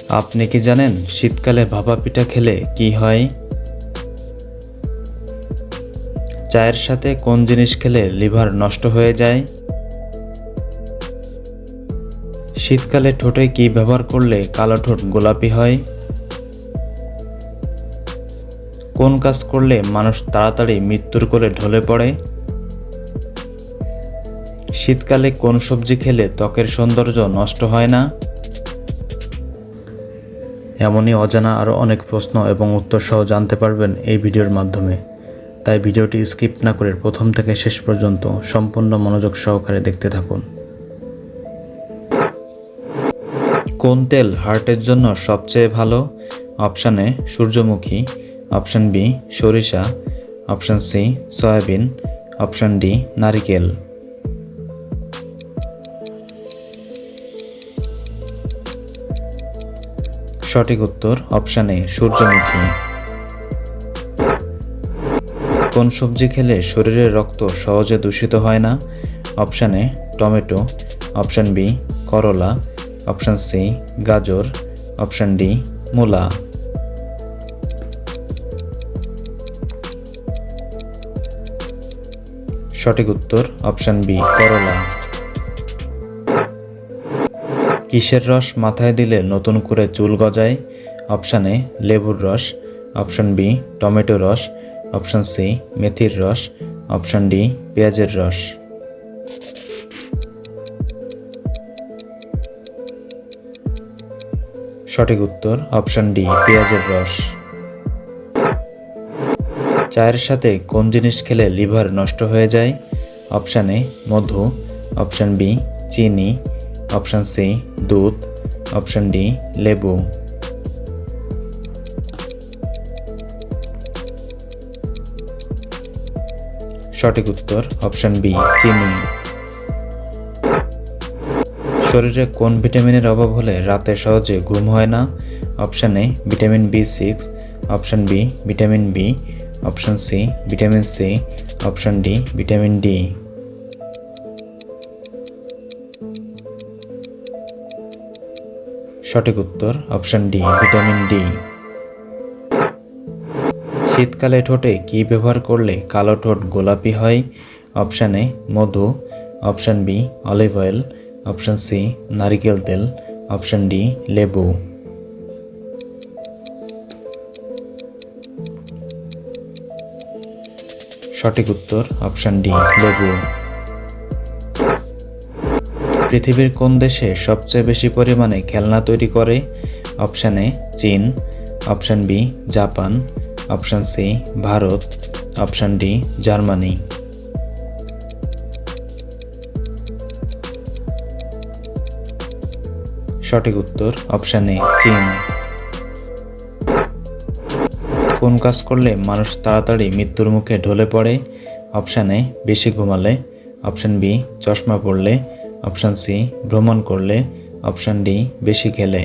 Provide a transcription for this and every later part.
আপনি কি জানেন শীতকালে ভাপা পিঠা খেলে কি হয়? চায়ের সাথে কোন জিনিস খেলে লিভার নষ্ট হয়ে যায়? শীতকালে ঠোঁটে কি ব্যবহার করলে কালো ঠোঁট গোলাপি হয়? কোন কাজ করলে মানুষ তাড়াতাড়ি মৃত্যুর কোলে ঢলে পড়ে? শীতকালে কোন সবজি খেলে ত্বকের সৌন্দর্য নষ্ট হয় না? এমনই অজানা আরও অনেক প্রশ্ন এবং উত্তর সহ জানতে পারবেন এই ভিডিওর মাধ্যমে। তাই ভিডিওটি স্কিপ না করে প্রথম থেকে শেষ পর্যন্ত সম্পূর্ণ মনোযোগ সহকারে দেখতে থাকুন। কোন তেল হার্টের জন্য সবচেয়ে ভালো? অপশান এ সূর্যমুখী, অপশান বি সরিষা, অপশান সি সয়াবিন, অপশান ডি নারিকেল। সঠিক উত্তর অপশান এ সূর্যমুখী। কোন সবজি খেলে শরীরের রক্ত সহজে দূষিত হয় না? Option A tomato, option B করলা, অপশান সি গাজর, অপশান ডি মূলা। সঠিক উত্তর অপশান বি করলা। কিসের রস মাথায় দিলে নতুন করে চুল গজায়? অপশান এ লেবুর রস, অপশান বি টমেটো রস, অপশান সি মেথির রস, অপশান ডি পেঁয়াজের রস। সঠিক উত্তর অপশান ডি পেঁয়াজের রস। চায়ের সাথে কোন জিনিস খেলে লিভার নষ্ট হয়ে যায়? অপশান এ মধু, অপশান বি চিনি, অপশান সি দুধ, অপশান ডি লেবু। সঠিক উত্তর অপশান বি চিনি। শরীরে কোন ভিটামিনের অভাব হলে রাতে সহজে ঘুম হয় না? Option A vitamin B6, option B vitamin B, option C vitamin C, option D vitamin D. সঠিক উত্তর অপশান ডি ভিটামিন ডি। শীতকালে ঠোঁটে কি ব্যবহার করলে কালো ঠোঁট গোলাপি হয়? অপশান এ মধু, option B olive oil, option C নারিকেল তেল, অপশান ডি লেবু। সঠিক উত্তর অপশান ডি লেবু। পৃথিবীর কোন দেশে সবচেয়ে বেশি পরিমাণে খেলনা তৈরি করে? অপশান এ চীন, option B Japan, option C Bharat, option D Germany. সঠিক উত্তর অপশান এ চীন। কোন কাজ করলে মানুষ তাড়াতাড়ি মৃত্যুর মুখে ঢলে পড়ে? অপশান এ বেশি ঘুমালে, অপশান বি চশমা পড়লে, অপশান সি ভ্রমণ করলে, অপশান ডি বেশি খেলে।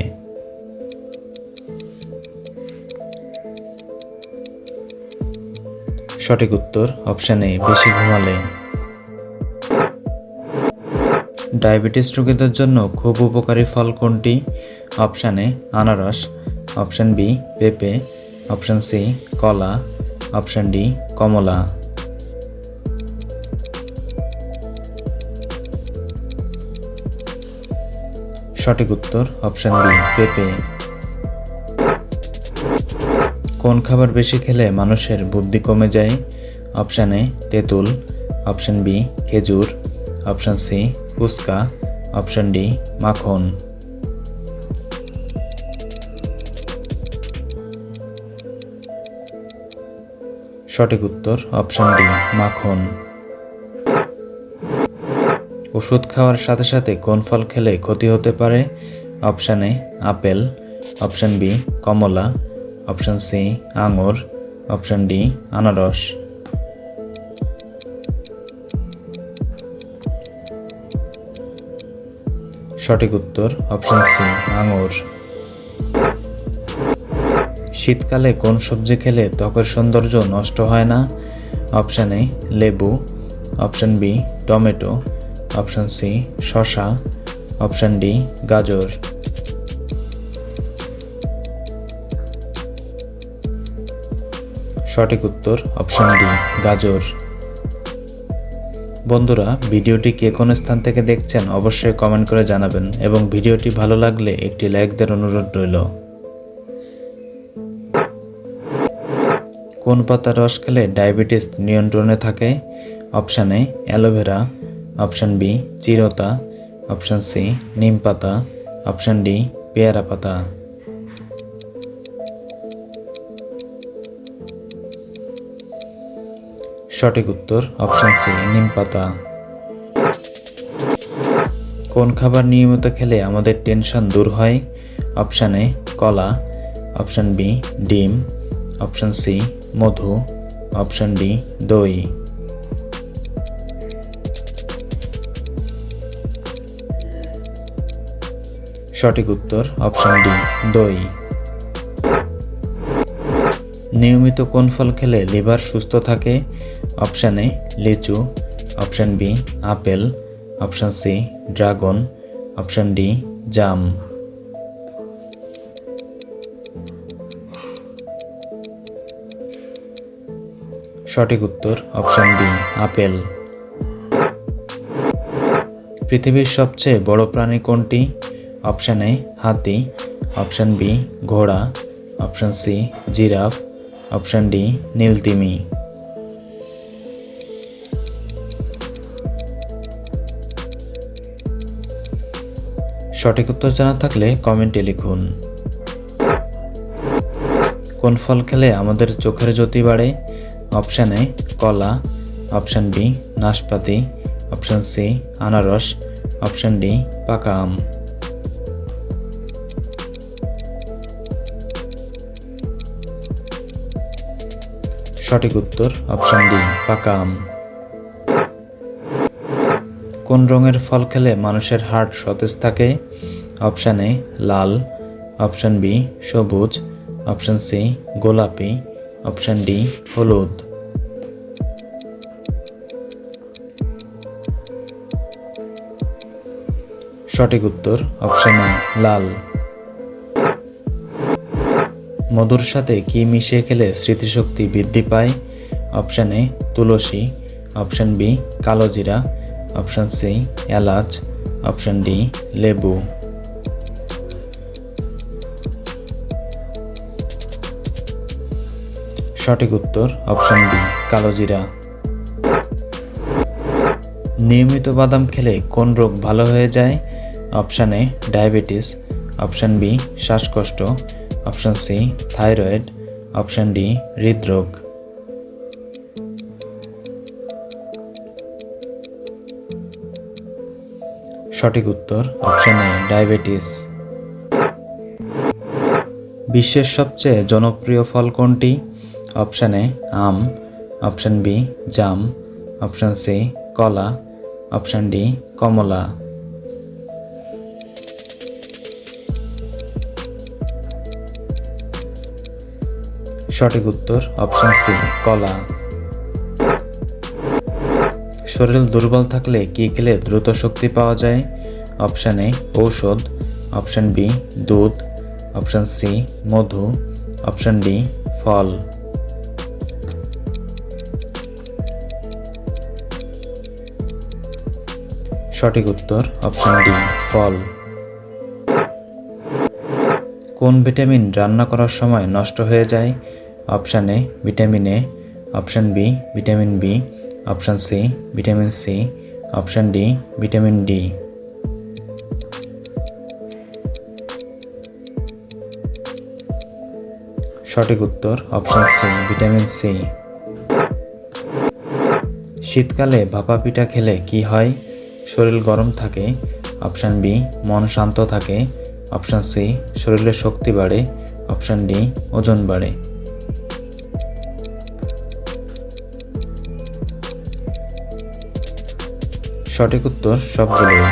সঠিক উত্তর অপশান এ বেশি ঘুমালে। ডায়াবেটিস রোগীদের জন্য খুব উপকারী ফল কোনটি? অপশান এ আনারস, অপশান বি পেঁপে, অপশান সি কলা, অপশান ডি কমলা। সঠিক উত্তর অপশান বি পেঁপে। কোন খাবার বেশি খেলে মানুষের বুদ্ধি কমে যায়? অপশান এ তেঁতুল, অপশান বি খেজুর, option C phuchka, option D মাখন। সঠিক উত্তর অপশান ডি মাখন। ওষুধ খাওয়ার সাথে সাথে কোন ফল খেলে ক্ষতি হতে পারে? Option A apple, option B কমলা, অপশান সি আঙুর, অপশান ডি আনারস। সঠিক উত্তর অপশান সি আঙুর। শীতকালে কোন সবজি খেলে ত্বকের সৌন্দর্য নষ্ট হয় না? অপশান এ লেবু, option B tomato, option C শসা, অপশান ডি গাজর। সঠিক উত্তর অপশন ডি গাজর। বন্ধুরা, ভিডিওটি কে কোন স্থান থেকে দেখছেন অবশ্যই কমেন্ট করে জানাবেন এবং ভিডিওটি ভালো লাগলে একটি লাইক দেওয়ার অনুরোধ রইল। কোন পাতার রস খেলে ডায়াবেটিস নিয়ন্ত্রণে থাকে? Option A aloe vera, option B চিরতা, অপশান সি নিম পাতা, অপশান ডি পেয়ারা পাতা। সঠিক উত্তর অপশান সি নিম পাতা। কোন খাবার নিয়মিত খেলে আমাদের টেনশন দূর হয়? অপশান এ কলা, অপশান বি ডিম, অপশান সি মধু, অপশান ডি দই। সঠিক উত্তর অপশান ডি দই। নিয়মিত কোন ফল খেলে লিভার সুস্থ থাকে? অপশান এ লিচু, option B apple, option C dragon, option D জাম। সঠিক উত্তর অপশান বি আপেল। পৃথিবীর সবচেয়ে বড় প্রাণী কোনটি? অপশান এ হাতি, অপশান বি ঘোড়া, option C giraffe, option D নীলতিমি। সঠিক উত্তর জানা থাকলে কমেন্টে লিখুন। কোন ফল খেলে আমাদের চোখের জ্যোতি বাড়ে? অপশান এ কলা, অপশান বি নাশপাতি, অপশান সি আনারস, অপশান ডি পাকা আম। সঠিক উত্তর অপশান ডি পাকা আম। কোন রঙের ফল খেলে মানুষের হার্ট সতেজ থাকে? অপশান এ লাল, অপশান বি সবুজ, অপশান সি গোলাপি, অপশান ডি হলুদ। সঠিক উত্তর অপশান এ লাল। মধুর সাথে কি মিশিয়ে খেলে স্মৃতিশক্তি বৃদ্ধি পায়? অপশান এ তুলসী, অপশান বি কালোজিরা, অপশান সি এলাচ, অপশান ডি লেবু। সঠিক উত্তর অপশান বি কালোজিরা। নিয়মিত বাদাম খেলে কোন রোগ ভালো হয়ে যায়? Option A diabetes, option B শ্বাসকষ্ট, option C thyroid, option D হৃদরোগ। সঠিক উত্তর অপশান এ ডায়াবেটিস। বিশ্বের সবচেয়ে জনপ্রিয় ফল কোনটি? অপশান এ আম, অপশান বি জাম, অপশান সি কলা, অপশান ডি কমলা। সঠিক উত্তর অপশান সি কলা। শরীর দুর্বল থাকলে কি খেলে দ্রুত শক্তি পাওয়া যায়? অপশান এ ঔষধ, অপশান বি দুধ, অপশান সি মধু, অপশান ডি ফল। সঠিক উত্তর অপশান ডি ফল। কোন ভিটামিন রান্না করার সময় নষ্ট হয়ে যায়? Option A vitamin A, option B vitamin B, option C vitamin C, option D vitamin D. সঠিক উত্তর অপশান সি ভিটামিন সি। শীতকালে ভাপা পিঠা খেলে কি হয়? শরীর গরম থাকে, অপশান বি মন শান্ত থাকে, অপশান সি শরীরে শক্তি বাড়ে, অপশান ডি ওজন বাড়ে। সঠিক উত্তর সবগুলোই।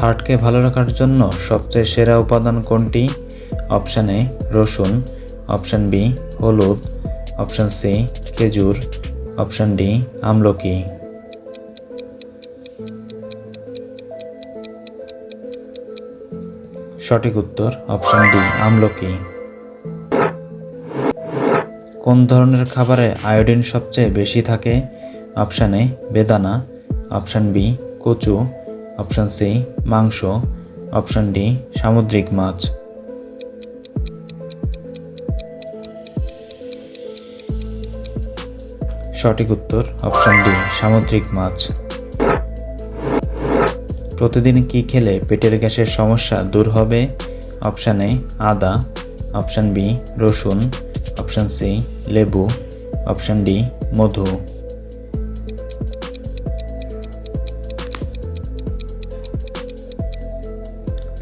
হার্টকে ভালো রাখার জন্য সবচেয়ে সেরা উপাদান কোনটি? অপশান এ রসুন, অপশান বি হলুদ, অপশান সি খেজুর, অপশান ডি আমলকি। সঠিক উত্তর অপশান ডি আমলকি। কোন ধরনের খাবারে আয়োডিন সবচেয়ে বেশি থাকে? অপশান এ বেদানা, অপশান বি কচু, অপশান সি মাংস, অপশান ডি সামুদ্রিক মাছ। সঠিক উত্তর অপশান ডি সামুদ্রিক মাছ। প্রতিদিন কি খেলে পেটের গ্যাসের সমস্যা দূর হবে? অপশান এ আদা, অপশান বি রসুন, অপশান সি লেবু, অপশান ডি মধু।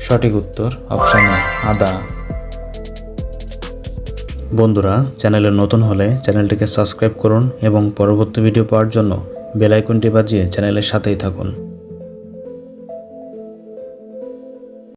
সঠিক উত্তর অপশান এ আদা। বন্ধুরা, চ্যানেলে নতুন হলে চ্যানেলটিকে সাবস্ক্রাইব করুন এবং পরবর্তী ভিডিও পাওয়ার জন্য বেল আইকনটি বাজিয়ে চ্যানেলের সাথেই থাকুন।